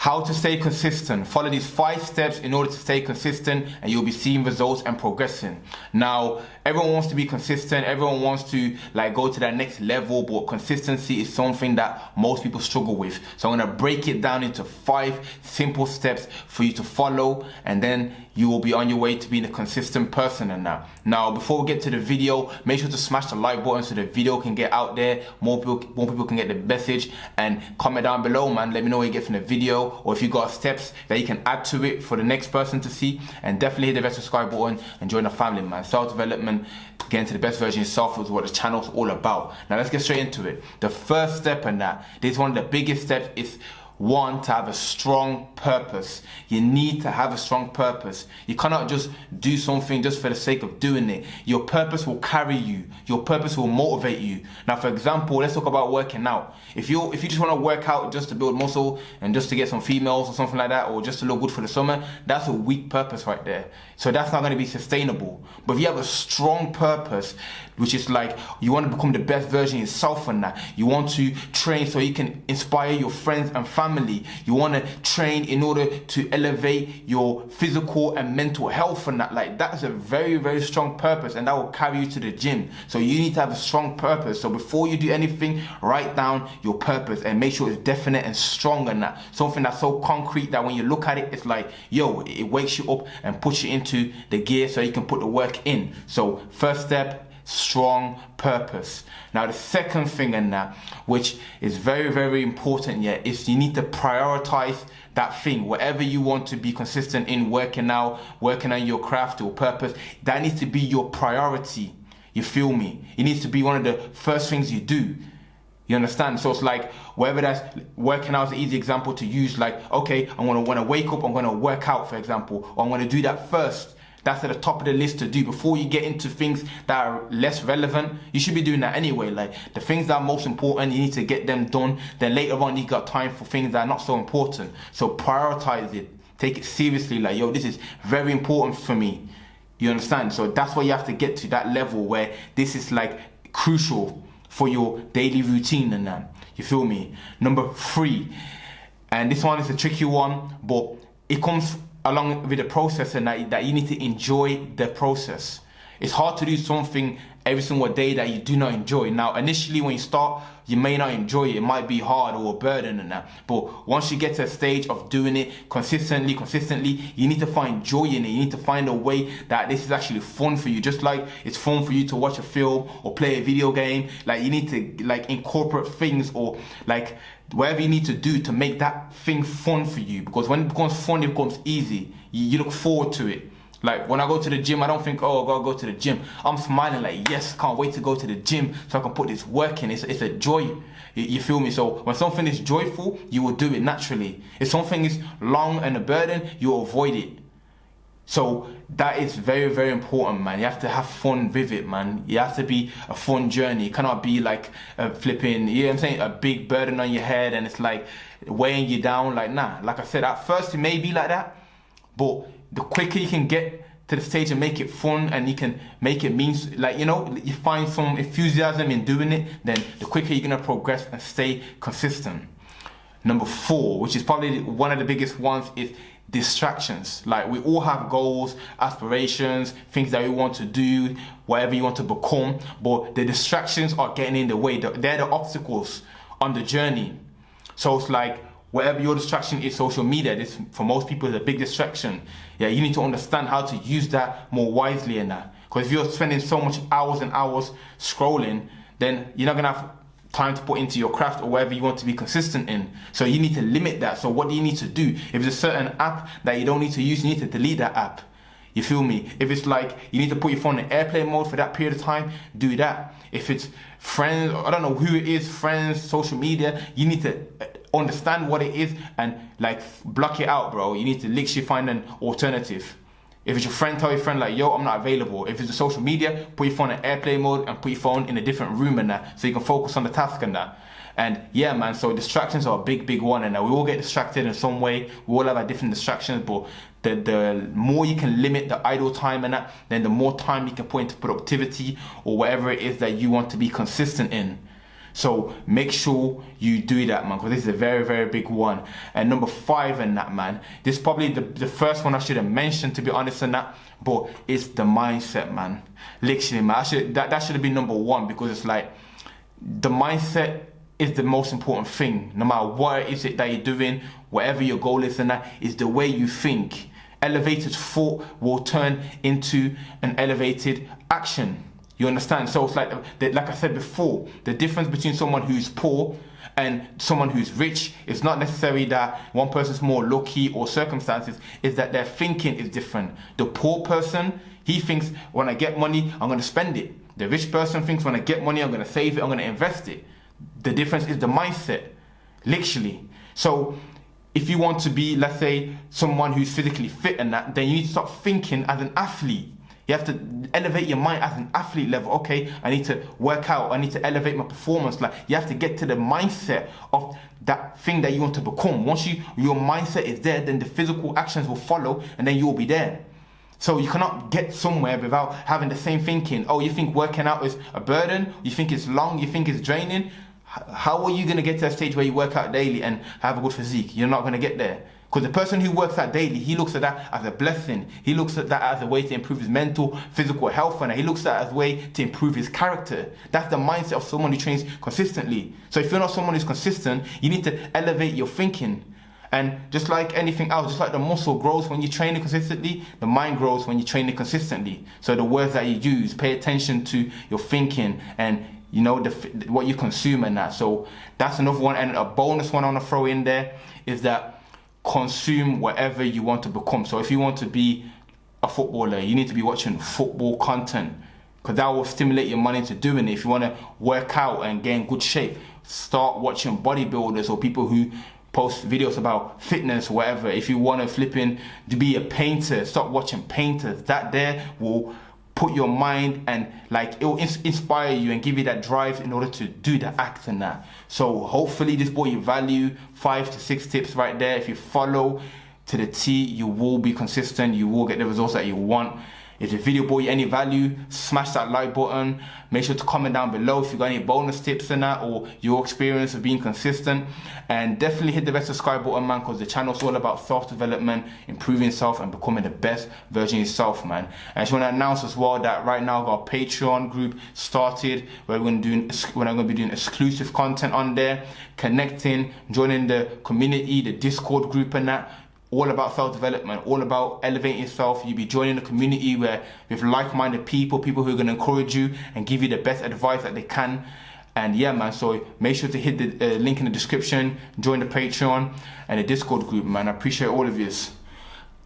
How to stay consistent. Follow these 5 steps in order to stay consistent and you'll be seeing results and progressing. Now, everyone wants to be consistent. Everyone wants to go to that next level, but consistency is something that most people struggle with. So I'm going to break it down into 5 simple steps for you to follow, and then you will be on your way to being a consistent person. And now before we get to the video, make sure to smash the like button so the video can get out there, more people can get the message, and comment down below, man. Let me know what you get from the video, or if you got steps that you can add to it for the next person to see. And definitely hit the red subscribe button and join the family, man. Self-development, getting to the best version of yourself is what the channel's all about. Now let's get straight into it. The first step in this is one of the biggest steps, is one, to have a strong purpose. You need to have a strong purpose. You cannot just do something just for the sake of doing it. Your purpose will carry you. Your purpose will motivate you. Now, for example, let's talk about working out. If you just want to work out just to build muscle and just to get some females or something like that, or just to look good for the summer, that's a weak purpose right there. So that's not going to be sustainable. But if you have a strong purpose, which is you want to become the best version of yourself, and you want to train so you can inspire your friends and family. You want to train in order to elevate your physical and mental health, and that's a very, very strong purpose, and that will carry you to the gym. So you need to have a strong purpose. So before you do anything, write down your purpose and make sure it's definite and strong, and something that's so concrete that when you look at it, it's it wakes you up and puts you into the gear so you can put the work in. So first step, strong purpose. Now the second thing which is very, very important, is you need to prioritize that thing. Whatever you want to be consistent in, working on your craft or purpose, that needs to be your priority. You feel me? It needs to be one of the first things you do. You understand? So it's whether that's working out is an easy example to use. Okay, I'm going to wake up, I'm going to work out, for example, or I'm going to do that first. That's at the top of the list to do before you get into things that are less relevant. You should be doing that anyway. The things that are most important, you need to get them done. Then later on, you got time for things that are not so important. So prioritize it. Take it seriously. This is very important for me. You understand? So that's why you have to get to that level where this is crucial for your daily routine and that. You feel me? Number 3, and this one is a tricky one, but it comes along with the process, and that you need to enjoy the process. It's hard to do something every single day that you do not enjoy. Now, initially when you start, you may not enjoy it. It might be hard or a burden and that. But once you get to a stage of doing it consistently, you need to find joy in it. You need to find a way that this is actually fun for you. Just like it's fun for you to watch a film or play a video game. You need to incorporate things or whatever you need to do to make that thing fun for you. Because when it becomes fun, it becomes easy. You look forward to it. When I go to the gym, I don't think, oh, I gotta go to the gym. I'm smiling yes, can't wait to go to the gym so I can put this work in. It's a joy. You feel me? So when something is joyful, you will do it naturally. If something is long and a burden, you'll avoid it. So that is very, very important, man. You have to have fun with it, man. It has to be a fun journey. It cannot be a flipping, you know what I'm saying, a big burden on your head and it's weighing you down. Nah. Like I said, at first it may be like that, but the quicker you can get to the stage and make it fun and you can make it mean, you find some enthusiasm in doing it, then the quicker you're gonna progress and stay consistent. Number 4, which is probably one of the biggest ones, is distractions. We all have goals, aspirations, things that we want to do, whatever you want to become, but the distractions are getting in the way. They're the obstacles on the journey. So it's whatever your distraction is, social media, this for most people is a big distraction. You need to understand how to use that more wisely in that. Because if you're spending so much hours and hours scrolling, then you're not gonna have time to put into your craft or whatever you want to be consistent in. So you need to limit that. So what do you need to do? If there's a certain app that you don't need to use, you need to delete that app. You feel me? If it's you need to put your phone in airplane mode for that period of time, do that. If it's friends, I don't know who it is, friends, social media, you need to understand what it is and block it out, bro. You need to literally find an alternative. If it's your friend, tell your friend yo, I'm not available. If it's the social media, put your phone in airplane mode and put your phone in a different room and that, so you can focus on the task and that. And yeah, man, so distractions are a big, big one, and we all get distracted in some way. We all have our different distractions, but the more you can limit the idle time and that, then the more time you can put into productivity or whatever it is that you want to be consistent in. So make sure you do that, man, because this is a very, very big one. And number 5 in that, man, this is probably the first one I should have mentioned, to be honest, in that, but it's the mindset, man. Literally, man, that should have been number 1, because it's like the mindset is the most important thing. No matter what is it that you're doing, whatever your goal is, and that is the way you think. Elevated thought will turn into an elevated action. You understand? So it's like I said before, the difference between someone who's poor and someone who's rich is not necessarily that one person's more lucky or circumstances, is that their thinking is different. The poor person, he thinks, when I get money, I'm going to spend it. The rich person thinks, when I get money, I'm going to save it, I'm going to invest it. The difference is the mindset, literally. So if you want to be, let's say, someone who's physically fit and that, then you need to start thinking as an athlete. You have to elevate your mind as an athlete level. Okay, I need to work out. I need to elevate my performance. Like, you have to get to the mindset of that thing that you want to become. Once your mindset is there, then the physical actions will follow, and then you will be there. So you cannot get somewhere without having the same thinking. Oh, you think working out is a burden? You think it's long? You think it's draining? How are you going to get to a stage where you work out daily and have a good physique? You're not going to get there. Because the person who works out daily, he looks at that as a blessing. He looks at that as a way to improve his mental, physical health, and he looks at that as a way to improve his character. That's the mindset of someone who trains consistently. So if you're not someone who's consistent, you need to elevate your thinking. And just like anything else, just like the muscle grows when you train it consistently, the mind grows when you train it consistently. So the words that you use, pay attention to your thinking and, you know, what you consume and that. So that's another one. And a bonus one I want to throw in there is that consume whatever you want to become. So if you want to be a footballer, you need to be watching football content, because that will stimulate your mind into doing it. If you want to work out and get in good shape, start watching bodybuilders or people who post videos about fitness, whatever. If you want to be a painter, start watching painters. That there will put your mind, and like it will inspire you and give you that drive in order to do the act and that. So hopefully this brought you value. 5 to 6 tips right there. If you follow to the T, you will be consistent. You will get the results that you want. If the video brought you any value, smash that like button. Make sure to comment down below if you got any bonus tips in that, or your experience of being consistent. And definitely hit the red subscribe button, man, because the channel's all about self-development, improving yourself, and becoming the best version of yourself, man. And I just want to announce as well that right now I've got a Patreon group started where I'm going to be doing exclusive content on there, connecting, joining the community, the Discord group and that. All about self-development, all about elevating yourself. You'll be joining a community where with like-minded people who are going to encourage you and give you the best advice that they can. And yeah, man, so make sure to hit the link in the description, join the Patreon and the Discord group, man. I appreciate all of you.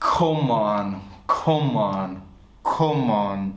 Come on, come on, come on.